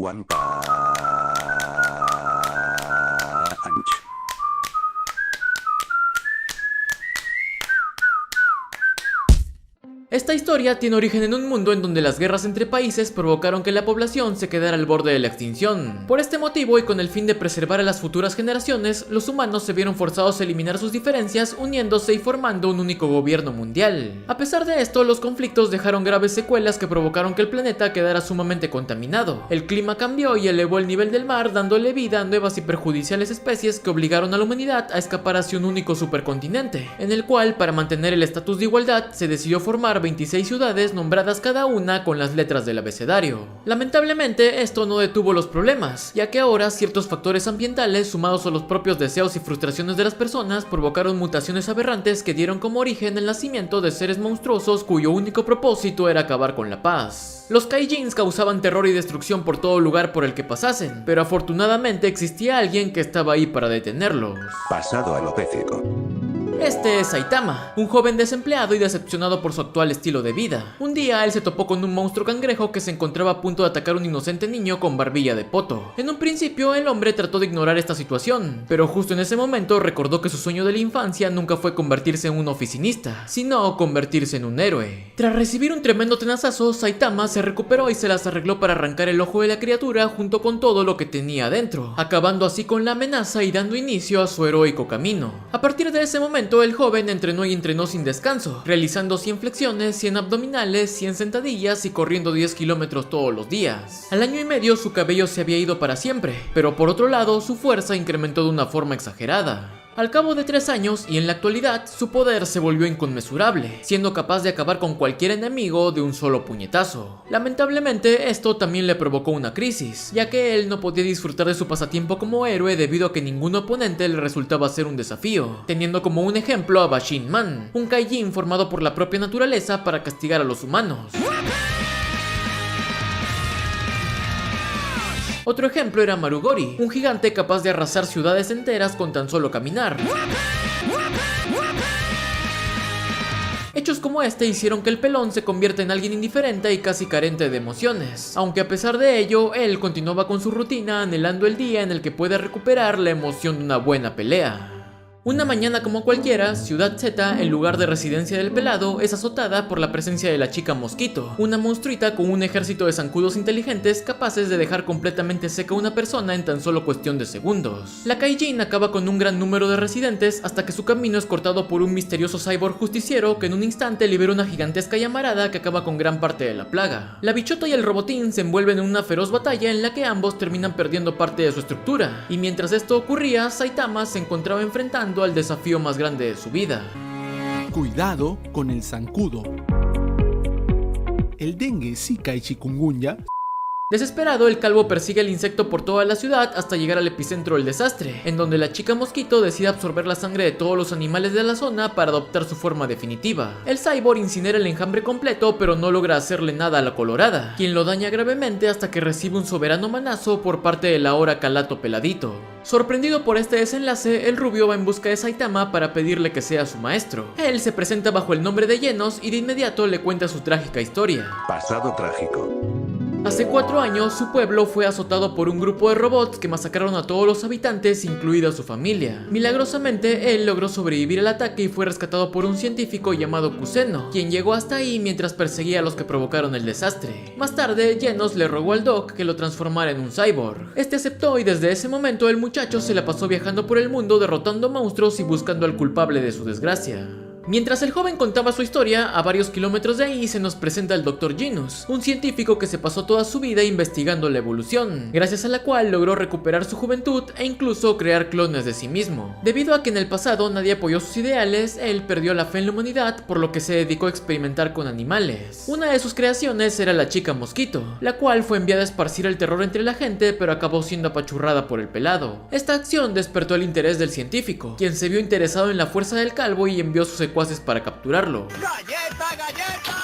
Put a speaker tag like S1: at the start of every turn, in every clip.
S1: One Punch.
S2: Esta historia tiene origen en un mundo en donde las guerras entre países provocaron que la población se quedara al borde de la extinción. Por este motivo y con el fin de preservar a las futuras generaciones, los humanos se vieron forzados a eliminar sus diferencias uniéndose y formando un único gobierno mundial. A pesar de esto, los conflictos dejaron graves secuelas que provocaron que el planeta quedara sumamente contaminado. El clima cambió y elevó el nivel del mar, dándole vida a nuevas y perjudiciales especies que obligaron a la humanidad a escapar hacia un único supercontinente, en el cual, para mantener el estatus de igualdad, se decidió formar 26 ciudades nombradas cada una con las letras del abecedario. Lamentablemente, esto no detuvo los problemas, ya que ahora ciertos factores ambientales sumados a los propios deseos y frustraciones de las personas provocaron mutaciones aberrantes que dieron como origen el nacimiento de seres monstruosos cuyo único propósito era acabar con la paz. Los Kaijins causaban terror y destrucción por todo lugar por el que pasasen, pero afortunadamente existía alguien que estaba ahí para detenerlos.
S1: Pasado alopécico.
S2: Este es Saitama, un joven desempleado y decepcionado por su actual estilo de vida. Un día él se topó con un monstruo cangrejo que se encontraba a punto de atacar a un inocente niño con barbilla de poto. En un principio el hombre trató de ignorar esta situación, pero justo en ese momento recordó que su sueño de la infancia nunca fue convertirse en un oficinista, sino convertirse en un héroe. Tras recibir un tremendo tenazazo, Saitama se recuperó y se las arregló para arrancar el ojo de la criatura junto con todo lo que tenía adentro, acabando así con la amenaza y dando inicio a su heroico camino. A partir de ese momento el joven entrenó y entrenó sin descanso, realizando 100 flexiones, 100 abdominales, 100 sentadillas y corriendo 10 kilómetros todos los días. Al año y medio su cabello se había ido para siempre, pero por otro lado su fuerza incrementó de una forma exagerada. Al cabo de 3 años y en la actualidad, su poder se volvió inconmensurable, siendo capaz de acabar con cualquier enemigo de un solo puñetazo. Lamentablemente, esto también le provocó una crisis, ya que él no podía disfrutar de su pasatiempo como héroe debido a que ningún oponente le resultaba ser un desafío, teniendo como un ejemplo a Bashin Man, un Kaijin formado por la propia naturaleza para castigar a los humanos. Otro ejemplo era Marugori, un gigante capaz de arrasar ciudades enteras con tan solo caminar. Hechos como este hicieron que el pelón se convierta en alguien indiferente y casi carente de emociones, aunque a pesar de ello, él continuaba con su rutina anhelando el día en el que pueda recuperar la emoción de una buena pelea. Una mañana como cualquiera, Ciudad Z, el lugar de residencia del pelado, es azotada por la presencia de la chica mosquito, una monstruita con un ejército de zancudos inteligentes capaces de dejar completamente seca a una persona en tan solo cuestión de segundos. La Kaijin acaba con un gran número de residentes hasta que su camino es cortado por un misterioso cyborg justiciero que en un instante libera una gigantesca llamarada que acaba con gran parte de la plaga. La bichota y el robotín se envuelven en una feroz batalla en la que ambos terminan perdiendo parte de su estructura, y mientras esto ocurría, Saitama se encontraba enfrentando al desafío más grande de su vida.
S3: Cuidado con el zancudo. El dengue, zika y chikungunya.
S2: Desesperado, el calvo persigue al insecto por toda la ciudad hasta llegar al epicentro del desastre, en donde la chica mosquito decide absorber la sangre de todos los animales de la zona para adoptar su forma definitiva. El cyborg incinera el enjambre completo, pero no logra hacerle nada a la colorada, quien lo daña gravemente hasta que recibe un soberano manazo por parte del ahora calato peladito. Sorprendido por este desenlace, el rubio va en busca de Saitama para pedirle que sea su maestro. Él se presenta bajo el nombre de Genos y de inmediato le cuenta su trágica historia.
S1: Pasado trágico.
S2: Hace 4 años, su pueblo fue azotado por un grupo de robots que masacraron a todos los habitantes, incluida su familia. Milagrosamente, él logró sobrevivir al ataque y fue rescatado por un científico llamado Kuseno, quien llegó hasta ahí mientras perseguía a los que provocaron el desastre. Más tarde, Genos le rogó al Doc que lo transformara en un cyborg. Este aceptó y desde ese momento el muchacho se la pasó viajando por el mundo derrotando monstruos y buscando al culpable de su desgracia. Mientras el joven contaba su historia, a varios kilómetros de ahí se nos presenta el Dr. Genos, un científico que se pasó toda su vida investigando la evolución, gracias a la cual logró recuperar su juventud e incluso crear clones de sí mismo. Debido a que en el pasado nadie apoyó sus ideales, él perdió la fe en la humanidad, por lo que se dedicó a experimentar con animales. Una de sus creaciones era la chica mosquito, la cual fue enviada a esparcir el terror entre la gente, pero acabó siendo apachurrada por el pelado. Esta acción despertó el interés del científico, quien se vio interesado en la fuerza del calvo y envió sus secuaces para capturarlo.
S4: ¡Galleta, galleta!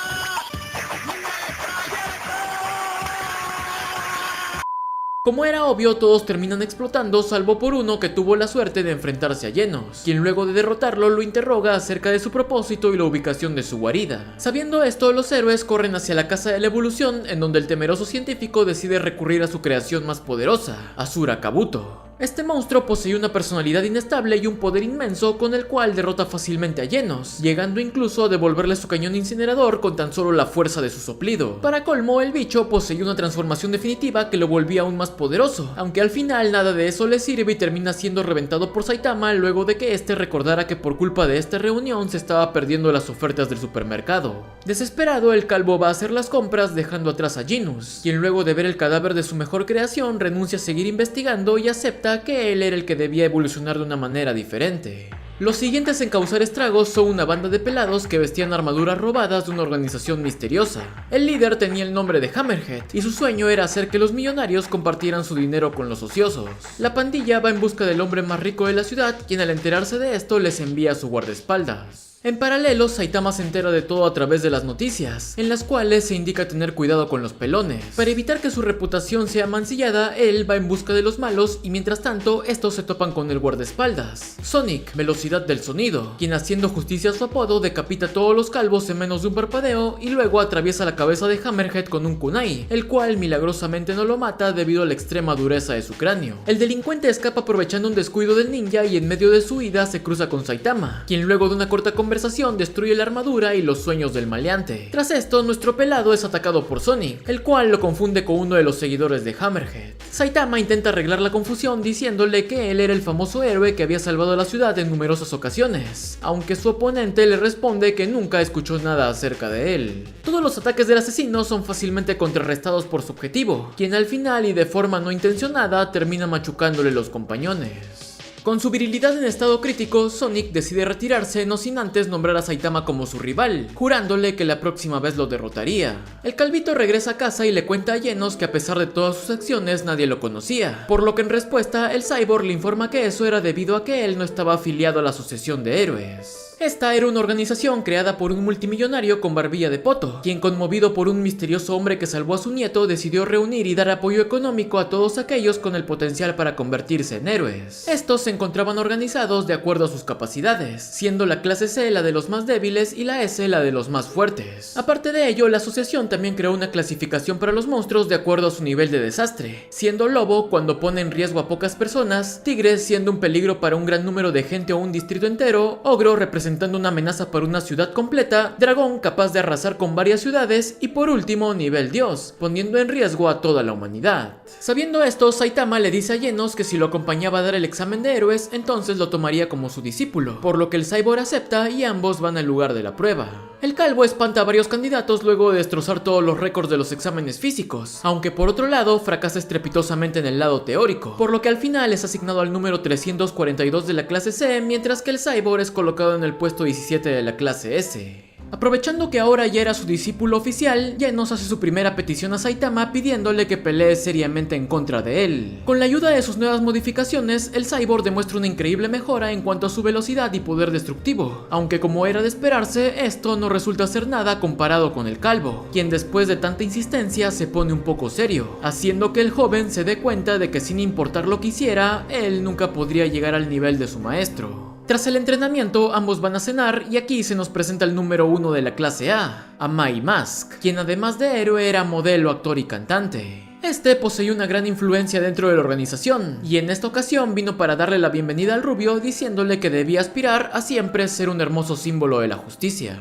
S2: Como era obvio, todos terminan explotando salvo por uno que tuvo la suerte de enfrentarse a Genos, quien luego de derrotarlo lo interroga acerca de su propósito y la ubicación de su guarida. Sabiendo esto, los héroes corren hacia la casa de la evolución, en donde el temeroso científico decide recurrir a su creación más poderosa, Asura Kabuto. Este monstruo posee una personalidad inestable y un poder inmenso con el cual derrota fácilmente a Genos, llegando incluso a devolverle su cañón incinerador con tan solo la fuerza de su soplido. Para colmo, el bicho poseía una transformación definitiva que lo volvía aún más poderoso, aunque al final nada de eso le sirve y termina siendo reventado por Saitama luego de que este recordara que por culpa de esta reunión se estaba perdiendo las ofertas del supermercado. Desesperado, el calvo va a hacer las compras dejando atrás a Genos, quien luego de ver el cadáver de su mejor creación renuncia a seguir investigando y acepta que él era el que debía evolucionar de una manera diferente. Los siguientes en causar estragos son una banda de pelados que vestían armaduras robadas de una organización misteriosa. El líder tenía el nombre de Hammerhead y su sueño era hacer que los millonarios compartieran su dinero con los ociosos. La pandilla va en busca del hombre más rico de la ciudad, quien al enterarse de esto les envía a su guardaespaldas. En paralelo, Saitama se entera de todo a través de las noticias, en las cuales se indica tener cuidado con los pelones. Para evitar que su reputación sea mancillada, él va en busca de los malos y mientras tanto, estos se topan con el guardaespaldas, Sonic, velocidad del sonido, quien haciendo justicia a su apodo decapita a todos los calvos en menos de un parpadeo y luego atraviesa la cabeza de Hammerhead con un kunai, el cual milagrosamente no lo mata debido a la extrema dureza de su cráneo. El delincuente escapa aprovechando un descuido del ninja y en medio de su huida se cruza con Saitama, quien luego de una corta conversación destruye la armadura y los sueños del maleante. Tras esto, nuestro pelado es atacado por Sonic, el cual lo confunde con uno de los seguidores de Hammerhead. Saitama intenta arreglar la confusión diciéndole que él era el famoso héroe que había salvado a la ciudad en numerosas ocasiones, aunque su oponente le responde que nunca escuchó nada acerca de él. Todos los ataques del asesino son fácilmente contrarrestados por su objetivo, quien al final y de forma no intencionada termina machucándole los compañones. Con su virilidad en estado crítico, Sonic decide retirarse no sin antes nombrar a Saitama como su rival, jurándole que la próxima vez lo derrotaría. El calvito regresa a casa y le cuenta a Genos que a pesar de todas sus acciones nadie lo conocía, por lo que en respuesta el cyborg le informa que eso era debido a que él no estaba afiliado a la Asociación de Héroes. Esta era una organización creada por un multimillonario con barbilla de poto, quien conmovido por un misterioso hombre que salvó a su nieto decidió reunir y dar apoyo económico a todos aquellos con el potencial para convertirse en héroes. Estos se encontraban organizados de acuerdo a sus capacidades, siendo la clase C la de los más débiles y la S la de los más fuertes. Aparte de ello, la asociación también creó una clasificación para los monstruos de acuerdo a su nivel de desastre, siendo lobo cuando pone en riesgo a pocas personas, tigre siendo un peligro para un gran número de gente o un distrito entero, ogro representando una amenaza para una ciudad completa, dragón capaz de arrasar con varias ciudades y por último nivel dios, poniendo en riesgo a toda la humanidad. Sabiendo esto, Saitama le dice a Genos que si lo acompañaba a dar el examen de héroes, entonces lo tomaría como su discípulo, por lo que el cyborg acepta y ambos van al lugar de la prueba. El calvo espanta a varios candidatos luego de destrozar todos los récords de los exámenes físicos, aunque por otro lado fracasa estrepitosamente en el lado teórico, por lo que al final es asignado al número 342 de la clase C, mientras que el cyborg es colocado en el puesto 17 de la clase S. Aprovechando que ahora ya era su discípulo oficial, Genos hace su primera petición a Saitama pidiéndole que pelee seriamente en contra de él. Con la ayuda de sus nuevas modificaciones, el cyborg demuestra una increíble mejora en cuanto a su velocidad y poder destructivo, aunque como era de esperarse, esto no resulta ser nada comparado con el calvo, quien después de tanta insistencia se pone un poco serio, haciendo que el joven se dé cuenta de que sin importar lo que hiciera, él nunca podría llegar al nivel de su maestro. Tras el entrenamiento, ambos van a cenar y aquí se nos presenta el número 1 de la clase A, Amai Mask, quien además de héroe era modelo, actor y cantante. Este poseía una gran influencia dentro de la organización, y en esta ocasión vino para darle la bienvenida al rubio diciéndole que debía aspirar a siempre ser un hermoso símbolo de la justicia.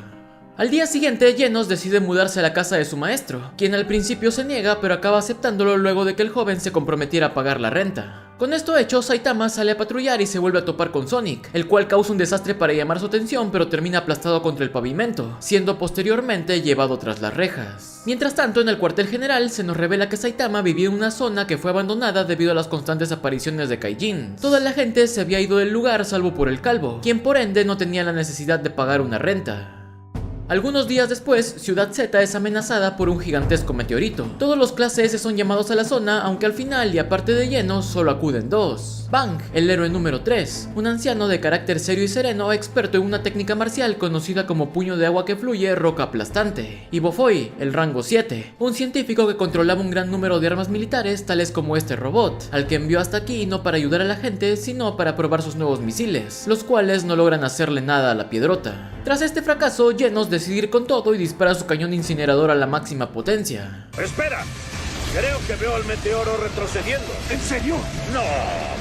S2: Al día siguiente, Genos decide mudarse a la casa de su maestro, quien al principio se niega pero acaba aceptándolo luego de que el joven se comprometiera a pagar la renta. Con esto hecho, Saitama sale a patrullar y se vuelve a topar con Sonic, el cual causa un desastre para llamar su atención pero termina aplastado contra el pavimento, siendo posteriormente llevado tras las rejas. Mientras tanto, en el cuartel general se nos revela que Saitama vivía en una zona que fue abandonada debido a las constantes apariciones de Kaijin. Toda la gente se había ido del lugar salvo por el calvo, quien por ende no tenía la necesidad de pagar una renta. Algunos días después, Ciudad Z es amenazada por un gigantesco meteorito. Todos los clase S son llamados a la zona, aunque al final y aparte de llenos, solo acuden dos. Bang, el héroe número 3, un anciano de carácter serio y sereno, experto en una técnica marcial conocida como puño de agua que fluye, roca aplastante. Y Bofoy, el rango 7, un científico que controlaba un gran número de armas militares, tales como este robot, al que envió hasta aquí no para ayudar a la gente, sino para probar sus nuevos misiles, los cuales no logran hacerle nada a la piedrota. Tras este fracaso, Genos decide ir con todo y dispara su cañón incinerador a la máxima potencia.
S4: ¡Espera! Creo que veo al meteoro retrocediendo.
S5: ¿En serio?
S4: No,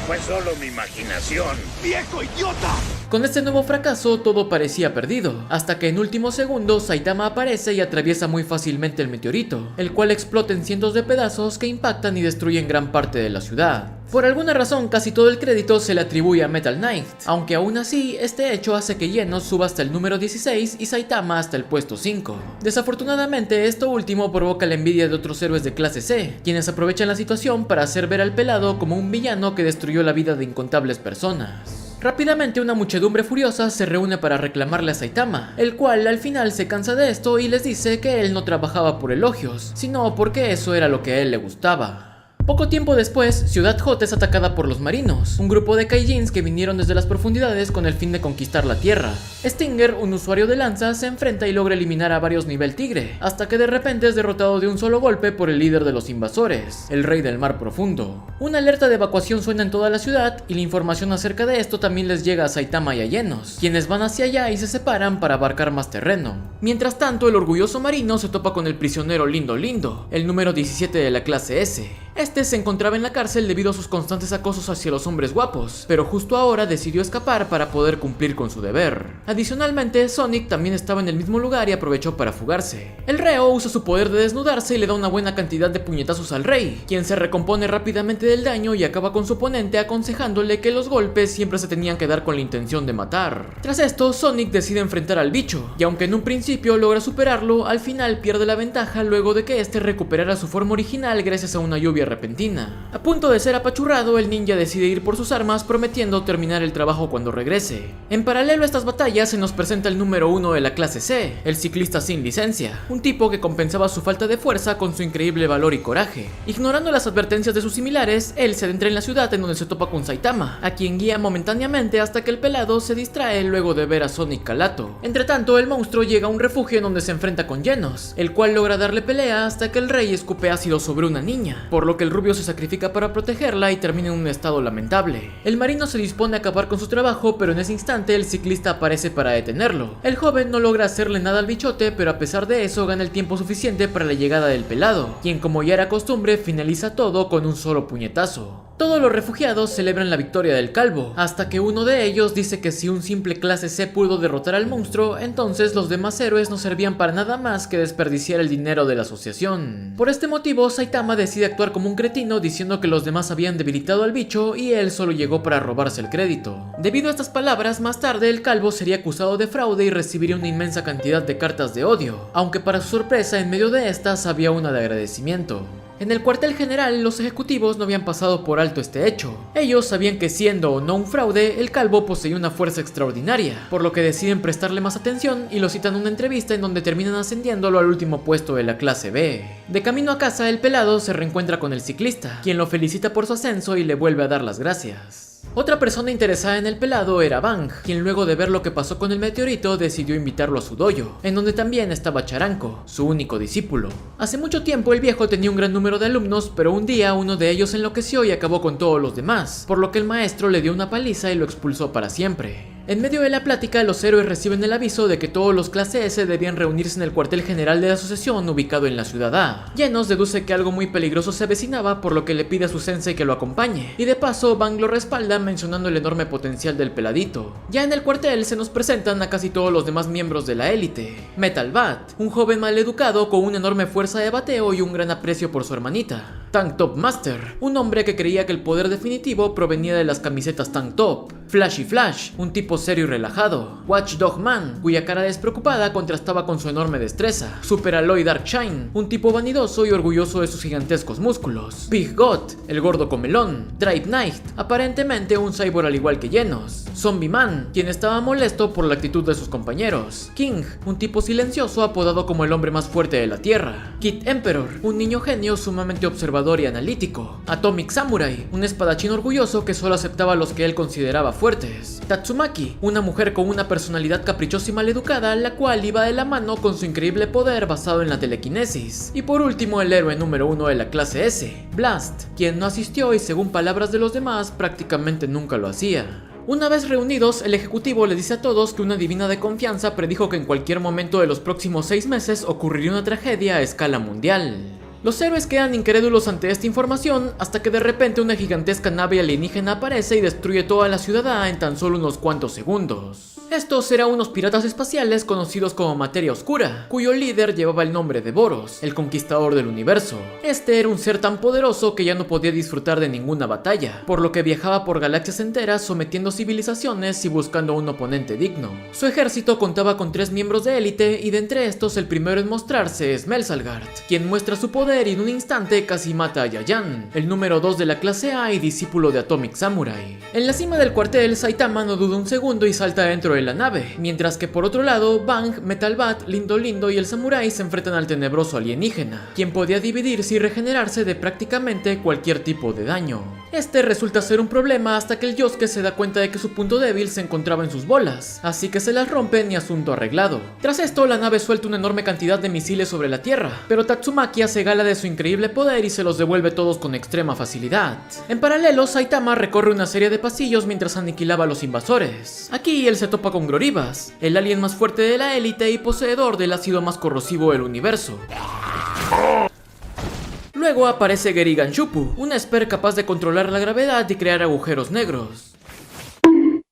S4: fue solo mi imaginación.
S5: ¡Viejo idiota!
S2: Con este nuevo fracaso todo parecía perdido, hasta que en último segundo Saitama aparece y atraviesa muy fácilmente el meteorito, el cual explota en cientos de pedazos que impactan y destruyen gran parte de la ciudad. Por alguna razón casi todo el crédito se le atribuye a Metal Knight, aunque aún así este hecho hace que Genos suba hasta el número 16 y Saitama hasta el puesto 5. Desafortunadamente esto último provoca la envidia de otros héroes de clase C, quienes aprovechan la situación para hacer ver al pelado como un villano que destruyó la vida de incontables personas. Rápidamente una muchedumbre furiosa se reúne para reclamarle a Saitama, el cual al final se cansa de esto y les dice que él no trabajaba por elogios, sino porque eso era lo que a él le gustaba. Poco tiempo después, Ciudad J es atacada por los marinos, un grupo de kaijins que vinieron desde las profundidades con el fin de conquistar la tierra. Stinger, un usuario de lanza, se enfrenta y logra eliminar a varios nivel tigre, hasta que de repente es derrotado de un solo golpe por el líder de los invasores, el rey del mar profundo. Una alerta de evacuación suena en toda la ciudad y la información acerca de esto también les llega a Saitama y a Genos, quienes van hacia allá y se separan para abarcar más terreno. Mientras tanto, el orgulloso marino se topa con el prisionero Lindo Lindo, el número 17 de la clase S. Este se encontraba en la cárcel debido a sus constantes acosos hacia los hombres guapos, pero justo ahora decidió escapar para poder cumplir con su deber. Adicionalmente, Sonic también estaba en el mismo lugar y aprovechó para fugarse. El reo usa su poder de desnudarse y le da una buena cantidad de puñetazos al rey, quien se recompone rápidamente del daño y acaba con su oponente aconsejándole que los golpes siempre se tenían que dar con la intención de matar. Tras esto, Sonic decide enfrentar al bicho, y aunque en un principio logra superarlo, al final pierde la ventaja luego de que este recuperara su forma original gracias a una lluvia repentina. A punto de ser apachurrado, el ninja decide ir por sus armas, prometiendo terminar el trabajo cuando regrese. En paralelo a estas batallas se nos presenta el número 1 de la clase C, el ciclista sin licencia, un tipo que compensaba su falta de fuerza con su increíble valor y coraje. Ignorando las advertencias de sus similares, él se adentra en la ciudad en donde se topa con Saitama, a quien guía momentáneamente hasta que el pelado se distrae luego de ver a Sonic Calato. Entre tanto, el monstruo llega a un refugio en donde se enfrenta con Genos, el cual logra darle pelea hasta que el rey escupe ácido sobre una niña, por lo que el rubio se sacrifica para protegerla y termina en un estado lamentable. El marino se dispone a acabar con su trabajo, pero en ese instante el ciclista aparece para detenerlo. El joven no logra hacerle nada al bichote, pero a pesar de eso gana el tiempo suficiente para la llegada del pelado, quien como ya era costumbre finaliza todo con un solo puñetazo. Todos los refugiados celebran la victoria del calvo, hasta que uno de ellos dice que si un simple clase C pudo derrotar al monstruo, entonces los demás héroes no servían para nada más que desperdiciar el dinero de la asociación. Por este motivo, Saitama decide actuar como un cretino diciendo que los demás habían debilitado al bicho y él solo llegó para robarse el crédito. Debido a estas palabras, más tarde el calvo sería acusado de fraude y recibiría una inmensa cantidad de cartas de odio, aunque para su sorpresa en medio de estas había una de agradecimiento. En el cuartel general, los ejecutivos no habían pasado por alto este hecho. Ellos sabían que siendo o no un fraude, el calvo poseía una fuerza extraordinaria, por lo que deciden prestarle más atención y lo citan en una entrevista en donde terminan ascendiéndolo al último puesto de la clase B. De camino a casa, el pelado se reencuentra con el ciclista, quien lo felicita por su ascenso y le vuelve a dar las gracias. Otra persona interesada en el pelado era Bang, quien luego de ver lo que pasó con el meteorito decidió invitarlo a su dojo, en donde también estaba Charanko, su único discípulo. Hace mucho tiempo el viejo tenía un gran número de alumnos, pero un día uno de ellos enloqueció y acabó con todos los demás, por lo que el maestro le dio una paliza y lo expulsó para siempre. En medio de la plática, los héroes reciben el aviso de que todos los clase S debían reunirse en el cuartel general de la asociación ubicado en la ciudad A. Genos deduce que algo muy peligroso se avecinaba, por lo que le pide a su sensei que lo acompañe, y de paso Bang lo respalda mencionando el enorme potencial del peladito. Ya en el cuartel se nos presentan a casi todos los demás miembros de la élite. Metal Bat, un joven maleducado con una enorme fuerza de bateo y un gran aprecio por su hermanita. Tank Top Master, un hombre que creía que el poder definitivo provenía de las camisetas Tank Top. Flashy Flash, un tipo serio y relajado. Watchdog Man, cuya cara despreocupada contrastaba con su enorme destreza. Super Aloy Darkshine, un tipo vanidoso y orgulloso de sus gigantescos músculos. Big God, el gordo comelón. Drive Knight, aparentemente un cyborg al igual que Genos. Zombie Man, quien estaba molesto por la actitud de sus compañeros. King, un tipo silencioso apodado como el hombre más fuerte de la Tierra. Kid Emperor, un niño genio sumamente observador y analítico. Atomic Samurai, un espadachín orgulloso que solo aceptaba a los que él consideraba fuertes. Tatsumaki, una mujer con una personalidad caprichosa y maleducada, la cual iba de la mano con su increíble poder basado en la telequinesis. Y por último, el héroe número 1 de la clase S, Blast, quien no asistió y según palabras de los demás, prácticamente nunca lo hacía. Una vez reunidos, el ejecutivo le dice a todos que una divina de confianza predijo que en cualquier momento de los próximos 6 meses ocurriría una tragedia a escala mundial. Los héroes quedan incrédulos ante esta información hasta que de repente una gigantesca nave alienígena aparece y destruye toda la ciudad en tan solo unos cuantos segundos. Estos eran unos piratas espaciales conocidos como Materia Oscura, cuyo líder llevaba el nombre de Boros, el conquistador del universo. Este era un ser tan poderoso que ya no podía disfrutar de ninguna batalla, por lo que viajaba por galaxias enteras sometiendo civilizaciones y buscando un oponente digno. Su ejército contaba con 3 miembros de élite y de entre estos el primero en mostrarse es Melsalgard, quien muestra su poder y en un instante casi mata a Yayan, el número 2 de la clase A y discípulo de Atomic Samurai. En la cima del cuartel, Saitama no duda un segundo y salta dentro de la nave, mientras que por otro lado, Bang, Metal Bat, Lindo Lindo y el Samurai se enfrentan al tenebroso alienígena, quien podía dividirse y regenerarse de prácticamente cualquier tipo de daño. Este resulta ser un problema hasta que el Yosuke se da cuenta de que su punto débil se encontraba en sus bolas, así que se las rompen y asunto arreglado. Tras esto, la nave suelta una enorme cantidad de misiles sobre la Tierra, pero Tatsumaki hace gala de su increíble poder y se los devuelve todos con extrema facilidad. En paralelo, Saitama recorre una serie de pasillos mientras aniquilaba a los invasores. Aquí él se topa con Gloribas, el alien más fuerte de la élite y poseedor del ácido más corrosivo del universo. Luego aparece Gerigan Shupu, un esper capaz de controlar la gravedad y crear agujeros negros.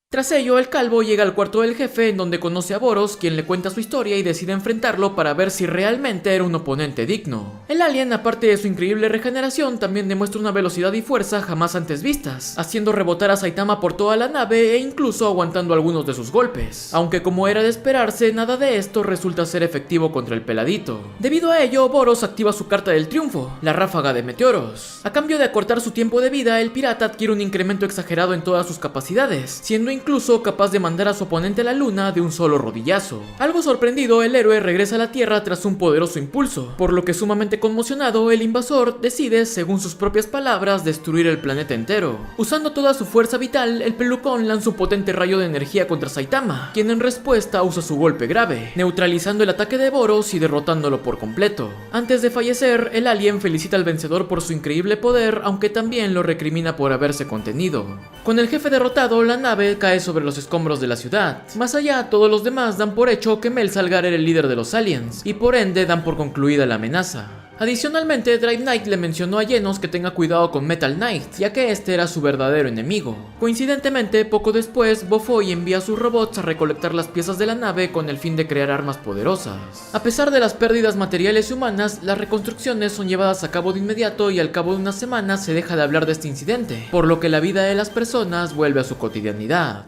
S2: Tras ello, el calvo llega al cuarto del jefe en donde conoce a Boros, quien le cuenta su historia y decide enfrentarlo para ver si realmente era un oponente digno. El alien, aparte de su increíble regeneración, también demuestra una velocidad y fuerza jamás antes vistas, haciendo rebotar a Saitama por toda la nave e incluso aguantando algunos de sus golpes. Aunque como era de esperarse, nada de esto resulta ser efectivo contra el peladito. Debido a ello, Boros activa su carta del triunfo, la ráfaga de meteoros. A cambio de acortar su tiempo de vida, el pirata adquiere un incremento exagerado en todas sus capacidades, siendo incluso capaz de mandar a su oponente a la luna de un solo rodillazo. Algo sorprendido, el héroe regresa a la Tierra tras un poderoso impulso, por lo que sumamente conmocionado, el invasor decide, según sus propias palabras, destruir el planeta entero. Usando toda su fuerza vital, el pelucón lanza un potente rayo de energía contra Saitama, quien en respuesta usa su golpe grave, neutralizando el ataque de Boros y derrotándolo por completo. Antes de fallecer, el alien felicita al vencedor por su increíble poder, aunque también lo recrimina por haberse contenido. Con el jefe derrotado, la nave cae sobre los escombros de la ciudad. Más allá, todos los demás dan por hecho que Melsalgard era el líder de los aliens, y por ende dan por concluida la amenaza. Adicionalmente, Drive Knight le mencionó a Genos que tenga cuidado con Metal Knight, ya que este era su verdadero enemigo. Coincidentemente, poco después, Bofoy envía a sus robots a recolectar las piezas de la nave con el fin de crear armas poderosas. A pesar de las pérdidas materiales y humanas, las reconstrucciones son llevadas a cabo de inmediato y al cabo de unas semanas se deja de hablar de este incidente, por lo que la vida de las personas vuelve a su cotidianidad.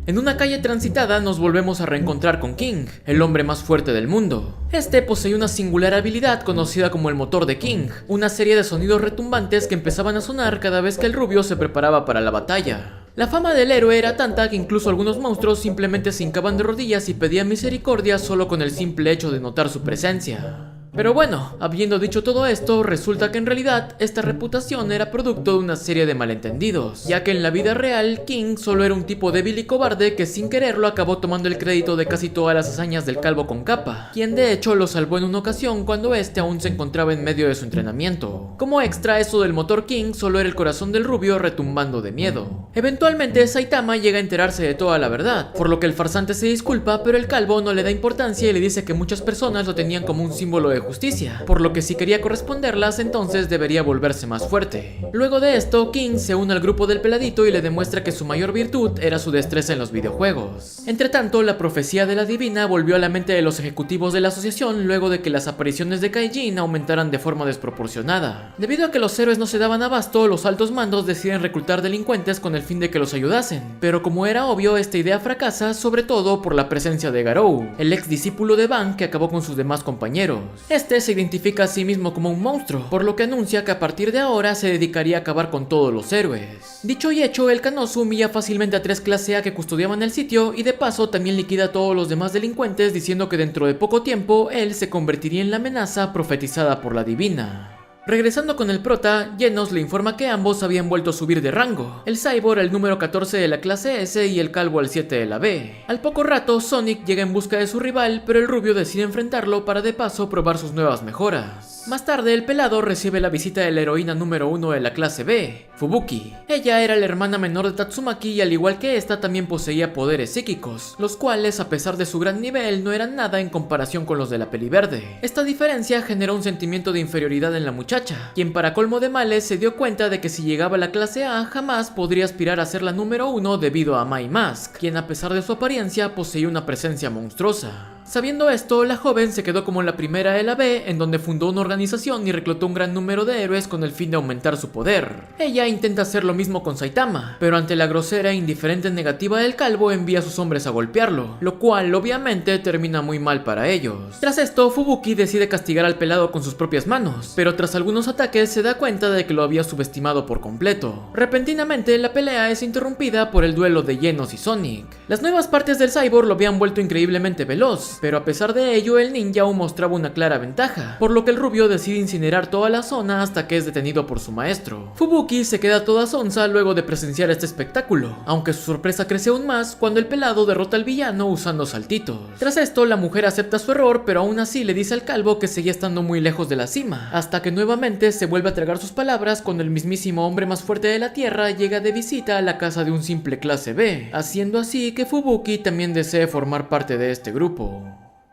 S2: En una calle transitada nos volvemos a reencontrar con King, el hombre más fuerte del mundo. Este posee una singular habilidad conocida como el motor de King, una serie de sonidos retumbantes que empezaban a sonar cada vez que el rubio se preparaba para la batalla. La fama del héroe era tanta que incluso algunos monstruos simplemente se hincaban de rodillas y pedían misericordia solo con el simple hecho de notar su presencia. Pero bueno, habiendo dicho todo esto, resulta que en realidad esta reputación era producto de una serie de malentendidos, ya que en la vida real King solo era un tipo débil y cobarde que sin quererlo acabó tomando el crédito de casi todas las hazañas del calvo con capa, quien de hecho lo salvó en una ocasión cuando este aún se encontraba en medio de su entrenamiento. Como extra, eso del motor King solo era el corazón del rubio retumbando de miedo. Eventualmente Saitama llega a enterarse de toda la verdad, por lo que el farsante se disculpa, pero el calvo no le da importancia y le dice que muchas personas lo tenían como un símbolo de justicia, por lo que si quería corresponderlas, entonces debería volverse más fuerte. Luego de esto, King se une al grupo del peladito y le demuestra que su mayor virtud era su destreza en los videojuegos. Entre tanto, la profecía de la divina volvió a la mente de los ejecutivos de la asociación luego de que las apariciones de Kaijin aumentaran de forma desproporcionada. Debido a que los héroes no se daban abasto, los altos mandos deciden reclutar delincuentes con el fin de que los ayudasen, pero como era obvio, esta idea fracasa, sobre todo por la presencia de Garou, el ex discípulo de Bang que acabó con sus demás compañeros. Este se identifica a sí mismo como un monstruo, por lo que anuncia que a partir de ahora se dedicaría a acabar con todos los héroes. Dicho y hecho, el Canosu humilla fácilmente a 3 clase A que custodiaban el sitio y de paso también liquida a todos los demás delincuentes, diciendo que dentro de poco tiempo él se convertiría en la amenaza profetizada por la divina. Regresando con el prota, Genos le informa que ambos habían vuelto a subir de rango, el cyborg al número 14 de la clase S y el calvo al 7 de la B. Al poco rato, Sonic llega en busca de su rival, pero el rubio decide enfrentarlo para de paso probar sus nuevas mejoras. Más tarde, el pelado recibe la visita de la heroína número 1 de la clase B, Fubuki. Ella era la hermana menor de Tatsumaki y al igual que esta también poseía poderes psíquicos, los cuales a pesar de su gran nivel no eran nada en comparación con los de la peli verde. Esta diferencia generó un sentimiento de inferioridad en la muchacha, quien para colmo de males se dio cuenta de que si llegaba a la clase A jamás podría aspirar a ser la número 1 debido a Mai Mask, quien a pesar de su apariencia poseía una presencia monstruosa. Sabiendo esto, la joven se quedó como la primera de la B, en donde fundó una organización y reclutó un gran número de héroes con el fin de aumentar su poder. Ella intenta hacer lo mismo con Saitama, pero ante la grosera e indiferente negativa del calvo envía a sus hombres a golpearlo, lo cual obviamente termina muy mal para ellos. Tras esto, Fubuki decide castigar al pelado con sus propias manos, pero tras algunos ataques se da cuenta de que lo había subestimado por completo. Repentinamente, la pelea es interrumpida por el duelo de Genos y Sonic. Las nuevas partes del cyborg lo habían vuelto increíblemente veloz, pero a pesar de ello el ninja aún mostraba una clara ventaja, por lo que el rubio decide incinerar toda la zona hasta que es detenido por su maestro. Fubuki se queda toda sonsa luego de presenciar este espectáculo, aunque su sorpresa crece aún más cuando el pelado derrota al villano usando saltitos. Tras esto, la mujer acepta su error, pero aún así le dice al calvo que seguía estando muy lejos de la cima, hasta que nuevamente se vuelve a tragar sus palabras cuando el mismísimo hombre más fuerte de la tierra llega de visita a la casa de un simple clase B, haciendo así que Fubuki también desee formar parte de este grupo.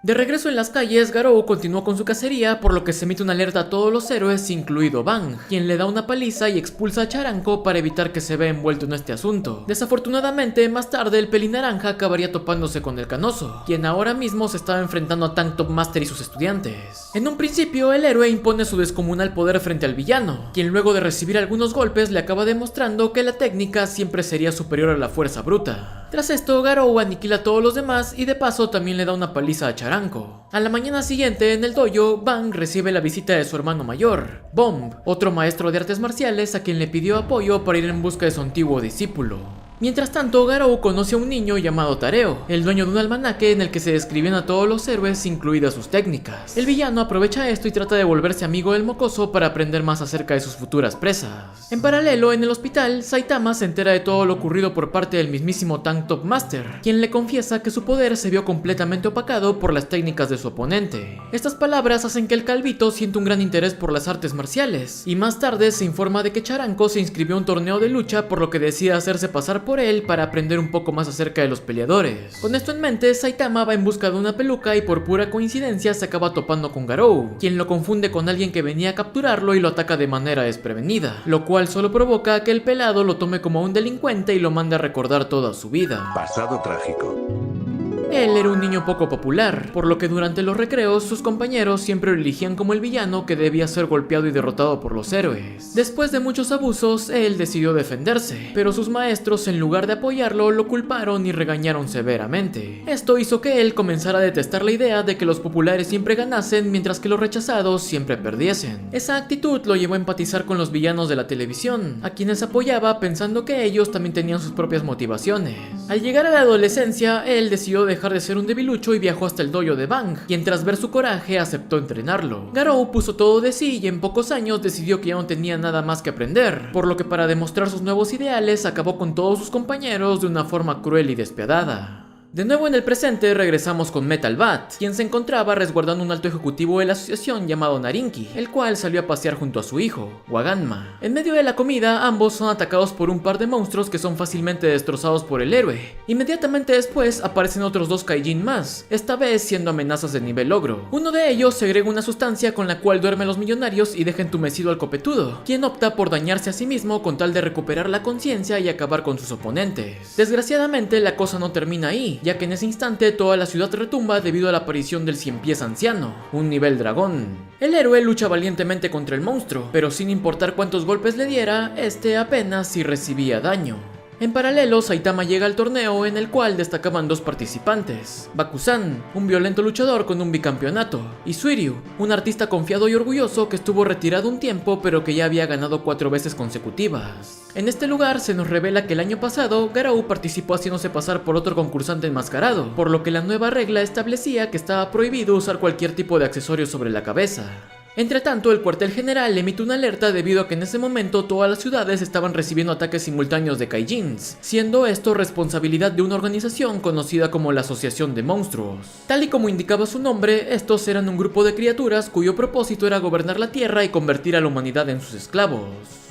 S2: De regreso en las calles, Garou continuó con su cacería, por lo que se emite una alerta a todos los héroes, incluido Bang, quien le da una paliza y expulsa a Charanko para evitar que se vea envuelto en este asunto. Desafortunadamente, más tarde el pelinaranja acabaría topándose con el canoso, quien ahora mismo se estaba enfrentando a Tank Top Master y sus estudiantes. En un principio, el héroe impone su descomunal poder frente al villano, quien luego de recibir algunos golpes le acaba demostrando que la técnica siempre sería superior a la fuerza bruta. Tras esto, Garou aniquila a todos los demás y de paso también le da una paliza a Charanko. A la mañana siguiente, en el dojo, Bang recibe la visita de su hermano mayor, Bomb, otro maestro de artes marciales a quien le pidió apoyo para ir en busca de su antiguo discípulo. Mientras tanto, Garou conoce a un niño llamado Tareo, el dueño de un almanaque en el que se describían a todos los héroes, incluidas sus técnicas. El villano aprovecha esto y trata de volverse amigo del mocoso para aprender más acerca de sus futuras presas. En paralelo, en el hospital, Saitama se entera de todo lo ocurrido por parte del mismísimo Tank Top Master, quien le confiesa que su poder se vio completamente opacado por las técnicas de su oponente. Estas palabras hacen que el calvito sienta un gran interés por las artes marciales, y más tarde se informa de que Charanko se inscribió a un torneo de lucha, por lo que decide hacerse pasar por él para aprender un poco más acerca de los peleadores. Con esto en mente, Saitama va en busca de una peluca y por pura coincidencia se acaba topando con Garou, quien lo confunde con alguien que venía a capturarlo y lo ataca de manera desprevenida, lo cual solo provoca que el pelado lo tome como un delincuente y lo mande a recordar toda su vida.
S1: Pasado trágico.
S2: Él era un niño poco popular, por lo que durante los recreos sus compañeros siempre lo elegían como el villano que debía ser golpeado y derrotado por los héroes. Después de muchos abusos, él decidió defenderse, pero sus maestros en lugar de apoyarlo lo culparon y regañaron severamente. Esto hizo que él comenzara a detestar la idea de que los populares siempre ganasen mientras que los rechazados siempre perdiesen. Esa actitud lo llevó a empatizar con los villanos de la televisión, a quienes apoyaba pensando que ellos también tenían sus propias motivaciones. Al llegar a la adolescencia, él decidió dejar de ser un debilucho y viajó hasta el dojo de Bang, quien tras ver su coraje aceptó entrenarlo. Garou puso todo de sí y en pocos años decidió que ya no tenía nada más que aprender, por lo que para demostrar sus nuevos ideales acabó con todos sus compañeros de una forma cruel y despiadada. De nuevo en el presente regresamos con Metal Bat, quien se encontraba resguardando un alto ejecutivo de la asociación llamado Narinki, el cual salió a pasear junto a su hijo, Waganma. En medio de la comida, ambos son atacados por un par de monstruos que son fácilmente destrozados por el héroe. Inmediatamente después aparecen otros dos Kaijin más, esta vez siendo amenazas de nivel ogro. Uno de ellos segrega una sustancia con la cual duermen los millonarios y deja entumecido al copetudo, quien opta por dañarse a sí mismo con tal de recuperar la conciencia y acabar con sus oponentes. Desgraciadamente la cosa no termina ahí, ya que en ese instante toda la ciudad retumba debido a la aparición del Cien Pies Anciano, un nivel dragón. El héroe lucha valientemente contra el monstruo, pero sin importar cuántos golpes le diera, este apenas si recibía daño. En paralelo, Saitama llega al torneo en el cual destacaban dos participantes: Bakusan, un violento luchador con un bicampeonato, y Suiryu, un artista confiado y orgulloso que estuvo retirado un tiempo pero que ya había ganado 4 veces consecutivas. En este lugar se nos revela que el año pasado Garou participó haciéndose pasar por otro concursante enmascarado, por lo que la nueva regla establecía que estaba prohibido usar cualquier tipo de accesorio sobre la cabeza. Entre tanto, el cuartel general emite una alerta debido a que en ese momento todas las ciudades estaban recibiendo ataques simultáneos de Kaijins, siendo esto responsabilidad de una organización conocida como la Asociación de Monstruos. Tal y como indicaba su nombre, estos eran un grupo de criaturas cuyo propósito era gobernar la Tierra y convertir a la humanidad en sus esclavos.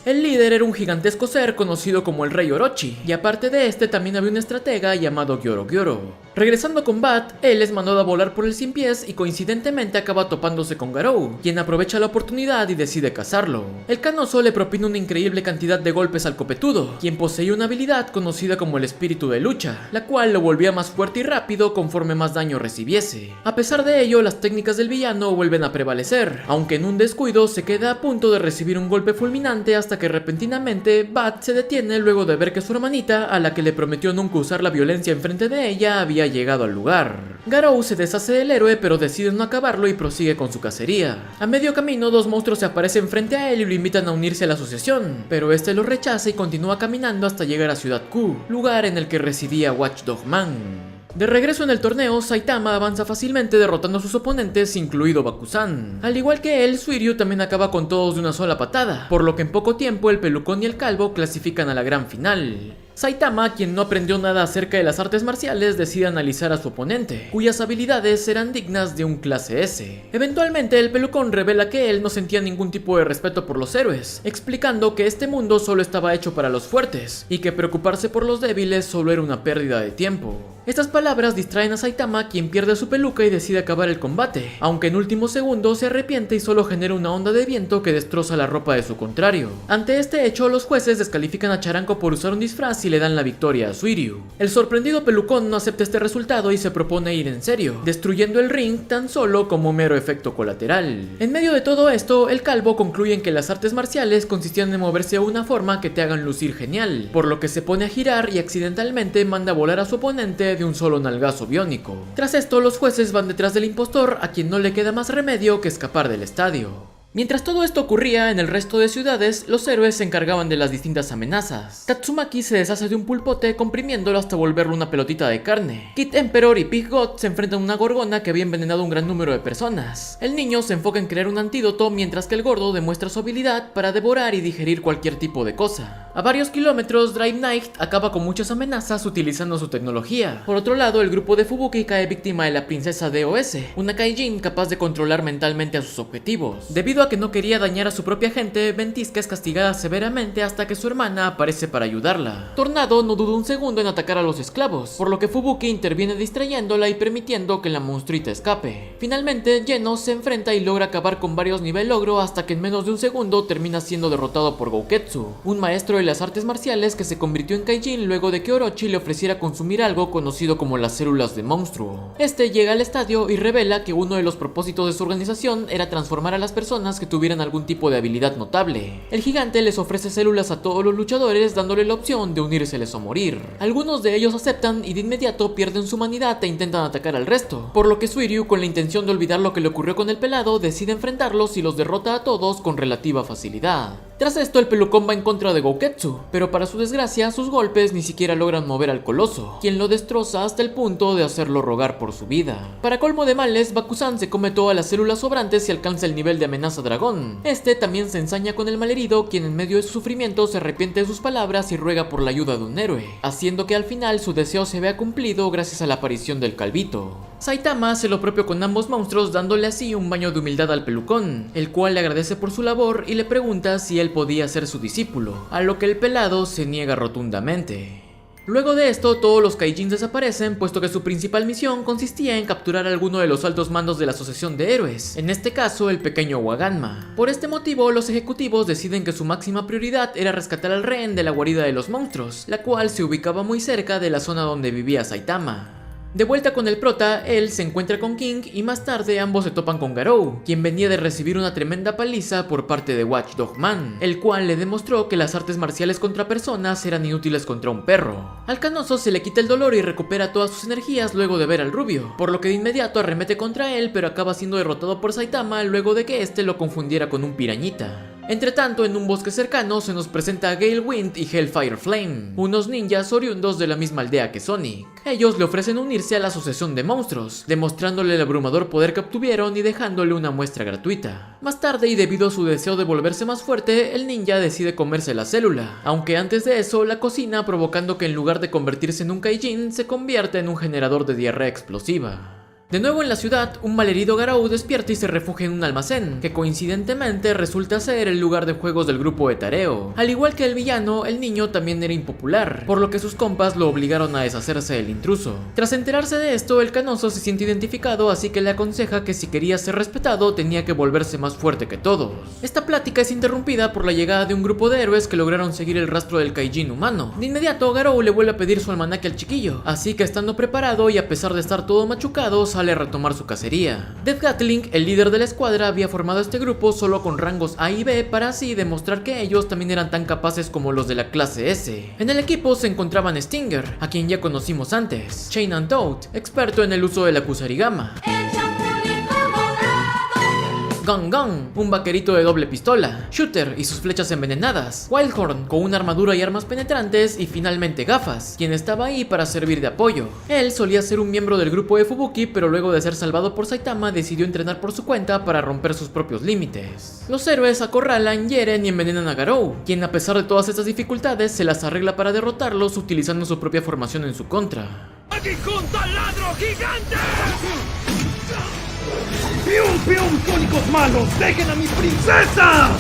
S2: El líder era un gigantesco ser conocido como el Rey Orochi, y aparte de este también había un estratega llamado Gyoro Gyoro. Regresando con Bat, él es mandado a volar por el Cien Pies y coincidentemente acaba topándose con Garou, quien aprovecha la oportunidad y decide cazarlo. El canoso le propina una increíble cantidad de golpes al copetudo, quien poseía una habilidad conocida como el espíritu de lucha, la cual lo volvía más fuerte y rápido conforme más daño recibiese. A pesar de ello, las técnicas del villano vuelven a prevalecer, aunque en un descuido se queda a punto de recibir un golpe fulminante hasta que repentinamente Bat se detiene luego de ver que su hermanita, a la que le prometió nunca usar la violencia enfrente de ella, había llegado al lugar. Garou se deshace del héroe pero decide no acabarlo y prosigue con su cacería. A medio camino, dos monstruos se aparecen frente a él y lo invitan a unirse a la asociación, pero este lo rechaza y continúa caminando hasta llegar a Ciudad Q, lugar en el que residía Watchdog Man. De regreso en el torneo, Saitama avanza fácilmente derrotando a sus oponentes, incluido Bakusan. Al igual que él, Suiryu también acaba con todos de una sola patada, por lo que en poco tiempo el pelucón y el calvo clasifican a la gran final. Saitama, quien no aprendió nada acerca de las artes marciales, decide analizar a su oponente, cuyas habilidades eran dignas de un clase S. Eventualmente, el pelucón revela que él no sentía ningún tipo de respeto por los héroes, explicando que este mundo solo estaba hecho para los fuertes, y que preocuparse por los débiles solo era una pérdida de tiempo. Estas palabras distraen a Saitama, quien pierde su peluca y decide acabar el combate, aunque en último segundo se arrepiente y solo genera una onda de viento que destroza la ropa de su contrario. Ante este hecho, los jueces descalifican a Charanko por usar un disfraz y le dan la victoria a Suiryu. El sorprendido pelucón no acepta este resultado y se propone ir en serio, destruyendo el ring tan solo como mero efecto colateral. En medio de todo esto, el calvo concluye en que las artes marciales consistían en moverse de una forma que te hagan lucir genial, por lo que se pone a girar y accidentalmente manda a volar a su oponente de un solo nalgazo biónico. Tras esto, los jueces van detrás del impostor, a quien no le queda más remedio que escapar del estadio. Mientras todo esto ocurría en el resto de ciudades, los héroes se encargaban de las distintas amenazas. Tatsumaki se deshace de un pulpote comprimiéndolo hasta volverlo una pelotita de carne. Kid Emperor y Pig God se enfrentan a una gorgona que había envenenado a un gran número de personas. El niño se enfoca en crear un antídoto mientras que el gordo demuestra su habilidad para devorar y digerir cualquier tipo de cosa. A varios kilómetros, Drive Knight acaba con muchas amenazas utilizando su tecnología. Por otro lado, el grupo de Fubuki cae víctima de la princesa DOS, una Kaijin capaz de controlar mentalmente a sus objetivos. Debido a que no quería dañar a su propia gente, Ventisca es castigada severamente hasta que su hermana aparece para ayudarla. Tornado no duda un segundo en atacar a los esclavos, por lo que Fubuki interviene distrayéndola y permitiendo que la monstruita escape. Finalmente, Geno se enfrenta y logra acabar con varios nivel ogro hasta que en menos de un segundo termina siendo derrotado por Gouketsu, un maestro de las artes marciales que se convirtió en Kaijin luego de que Orochi le ofreciera consumir algo conocido como las células de monstruo. Este llega al estadio y revela que uno de los propósitos de su organización era transformar a las personas que tuvieran algún tipo de habilidad notable. El gigante les ofrece células a todos los luchadores dándole la opción de unírseles o morir. Algunos de ellos aceptan y de inmediato pierden su humanidad e intentan atacar al resto, por lo que Suiryu, con la intención de olvidar lo que le ocurrió con el pelado, decide enfrentarlos y los derrota a todos con relativa facilidad. Tras esto, el pelucón va en contra de Gouketsu, pero para su desgracia, sus golpes ni siquiera logran mover al coloso, quien lo destroza hasta el punto de hacerlo rogar por su vida. Para colmo de males, Bakusan se come todas las células sobrantes y alcanza el nivel de amenaza dragón. Este también se ensaña con el malherido, quien en medio de su sufrimiento se arrepiente de sus palabras y ruega por la ayuda de un héroe, haciendo que al final su deseo se vea cumplido gracias a la aparición del calvito. Saitama hace lo propio con ambos monstruos, dándole así un baño de humildad al pelucón, el cual le agradece por su labor y le pregunta si él podía ser su discípulo, a lo que el pelado se niega rotundamente. Luego de esto, todos los Kaijins desaparecen, puesto que su principal misión consistía en capturar a alguno de los altos mandos de la Asociación de Héroes, en este caso el pequeño Waganma. Por este motivo, los ejecutivos deciden que su máxima prioridad era rescatar al rehén de la guarida de los monstruos, la cual se ubicaba muy cerca de la zona donde vivía Saitama. De vuelta con el prota, él se encuentra con King y más tarde ambos se topan con Garou, quien venía de recibir una tremenda paliza por parte de Watchdog Man, el cual le demostró que las artes marciales contra personas eran inútiles contra un perro. Al canoso se le quita el dolor y recupera todas sus energías luego de ver al rubio, por lo que de inmediato arremete contra él, pero acaba siendo derrotado por Saitama luego de que este lo confundiera con un pirañita. Entretanto, en un bosque cercano se nos presenta Gale Wind y Hellfire Flame, unos ninjas oriundos de la misma aldea que Sonic. Ellos le ofrecen unirse a la asociación de monstruos, demostrándole el abrumador poder que obtuvieron y dejándole una muestra gratuita. Más tarde, y debido a su deseo de volverse más fuerte, el ninja decide comerse la célula, aunque antes de eso la cocina, provocando que en lugar de convertirse en un Kaijin, se convierta en un generador de diarrea explosiva. De nuevo en la ciudad, un malherido Garou despierta y se refugia en un almacén, que coincidentemente resulta ser el lugar de juegos del grupo de Tareo. Al igual que el villano, el niño también era impopular, por lo que sus compas lo obligaron a deshacerse del intruso. Tras enterarse de esto, el canoso se siente identificado, así que le aconseja que si quería ser respetado tenía que volverse más fuerte que todos. Esta plática es interrumpida por la llegada de un grupo de héroes que lograron seguir el rastro del Kaijin humano. De inmediato, Garou le vuelve a pedir su almanaque al chiquillo, así que estando preparado y a pesar de estar todo machucado, sale a retomar su cacería. Death Gatling, el líder de la escuadra, había formado este grupo solo con rangos A y B para así demostrar que ellos también eran tan capaces como los de la clase S. En el equipo se encontraban Stinger, a quien ya conocimos antes, Chain and Toad, experto en el uso de la Kusarigama, Gung Gung, un vaquerito de doble pistola, Shooter y sus flechas envenenadas, Wildhorn con una armadura y armas penetrantes y finalmente Gafas, quien estaba ahí para servir de apoyo. Él solía ser un miembro del grupo de Fubuki, pero luego de ser salvado por Saitama decidió entrenar por su cuenta para romper sus propios límites. Los héroes acorralan, hieren y envenenan a Garou, quien a pesar de todas estas dificultades se las arregla para derrotarlos utilizando su propia formación en su contra.
S4: ¡Aquí junto al ladro gigante! ¡Pium, pium, sónicos malos! ¡Dejen a mi princesa!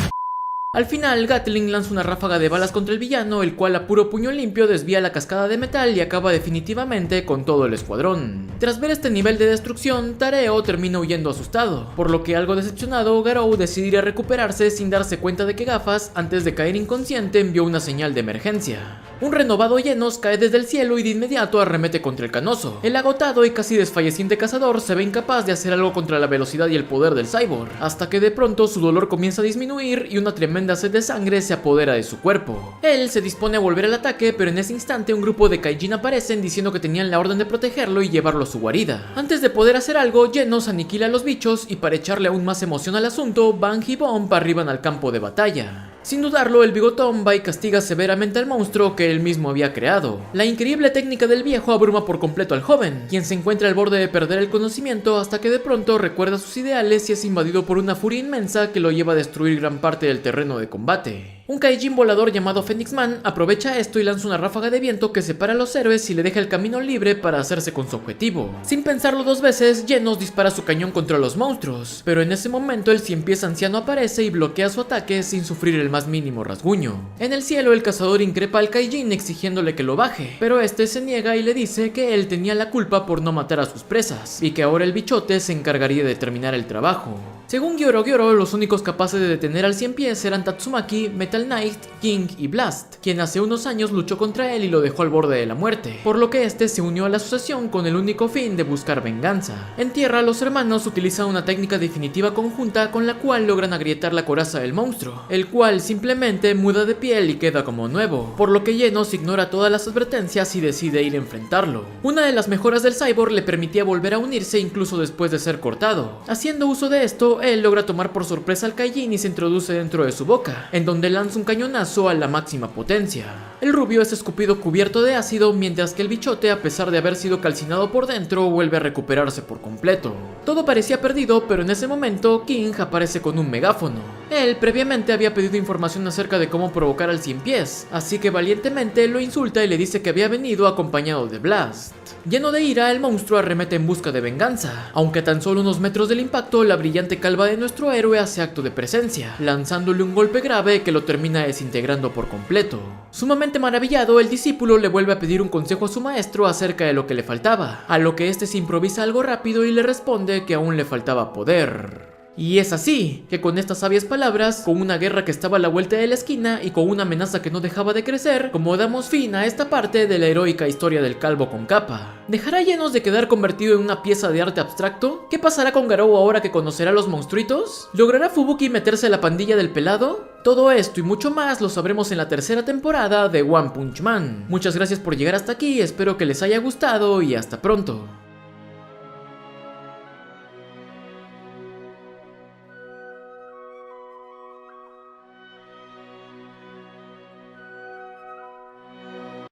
S2: Al final, Gatling lanza una ráfaga de balas contra el villano, el cual a puro puño limpio desvía la cascada de metal y acaba definitivamente con todo el escuadrón. Tras ver este nivel de destrucción, Tareo termina huyendo asustado, por lo que algo decepcionado, Garou decidirá recuperarse sin darse cuenta de que Gafas, antes de caer inconsciente, envió una señal de emergencia. Un renovado Genos cae desde el cielo y de inmediato arremete contra el canoso. El agotado y casi desfalleciente cazador se ve incapaz de hacer algo contra la velocidad y el poder del cyborg, hasta que de pronto su dolor comienza a disminuir y una tremenda sed de sangre se apodera de su cuerpo. Él se dispone a volver al ataque, pero en ese instante un grupo de Kaijin aparecen diciendo que tenían la orden de protegerlo y llevarlo a su guarida. Antes de poder hacer algo, Genos aniquila a los bichos y para echarle aún más emoción al asunto, Bang y Bomb arriban al campo de batalla. Sin dudarlo, el bigotón va y castiga severamente al monstruo que él mismo había creado. La increíble técnica del viejo abruma por completo al joven, quien se encuentra al borde de perder el conocimiento hasta que de pronto recuerda sus ideales y es invadido por una furia inmensa que lo lleva a destruir gran parte del terreno de combate. Un Kaijin volador llamado Phoenix Man aprovecha esto y lanza una ráfaga de viento que separa a los héroes y le deja el camino libre para hacerse con su objetivo. Sin pensarlo dos veces, Genos dispara su cañón contra los monstruos, pero en ese momento el cien pies anciano aparece y bloquea su ataque sin sufrir el más mínimo rasguño. En el cielo, el cazador increpa al Kaijin exigiéndole que lo baje, pero este se niega y le dice que él tenía la culpa por no matar a sus presas, y que ahora el bichote se encargaría de terminar el trabajo. Según Gyoro Gyoro, los únicos capaces de detener al cien pies eran Tatsumaki, Metal Knight, King y Blast, quien hace unos años luchó contra él y lo dejó al borde de la muerte, por lo que este se unió a la asociación con el único fin de buscar venganza. En tierra, los hermanos utilizan una técnica definitiva conjunta con la cual logran agrietar la coraza del monstruo, el cual simplemente muda de piel y queda como nuevo, por lo que Genos ignora todas las advertencias y decide ir a enfrentarlo. Una de las mejoras del cyborg le permitía volver a unirse incluso después de ser cortado. Haciendo uso de esto, él logra tomar por sorpresa al Kaijin y se introduce dentro de su boca, en donde lanza lanza un cañonazo a la máxima potencia. El rubio es escupido cubierto de ácido, mientras que el bichote, a pesar de haber sido calcinado por dentro, vuelve a recuperarse por completo. Todo parecía perdido, pero en ese momento King aparece con un megáfono. Él previamente había pedido información acerca de cómo provocar al 100 pies, así que valientemente lo insulta y le dice que había venido acompañado de Blast. Lleno de ira, el monstruo arremete en busca de venganza, aunque a tan solo unos metros del impacto, la brillante calva de nuestro héroe hace acto de presencia, lanzándole un golpe grave que lo termina desintegrando por completo. Sumamente maravillado, el discípulo le vuelve a pedir un consejo a su maestro acerca de lo que le faltaba, a lo que este se improvisa algo rápido y le responde que aún le faltaba poder. Y es así, que con estas sabias palabras, con una guerra que estaba a la vuelta de la esquina y con una amenaza que no dejaba de crecer, como damos fin a esta parte de la heroica historia del calvo con capa. ¿Dejará Genos de quedar convertido en una pieza de arte abstracto? ¿Qué pasará con Garou ahora que conocerá a los monstruitos? ¿Logrará Fubuki meterse a la pandilla del pelado? Todo esto y mucho más lo sabremos en la tercera temporada de One Punch Man. Muchas gracias por llegar hasta aquí, espero que les haya gustado y hasta pronto.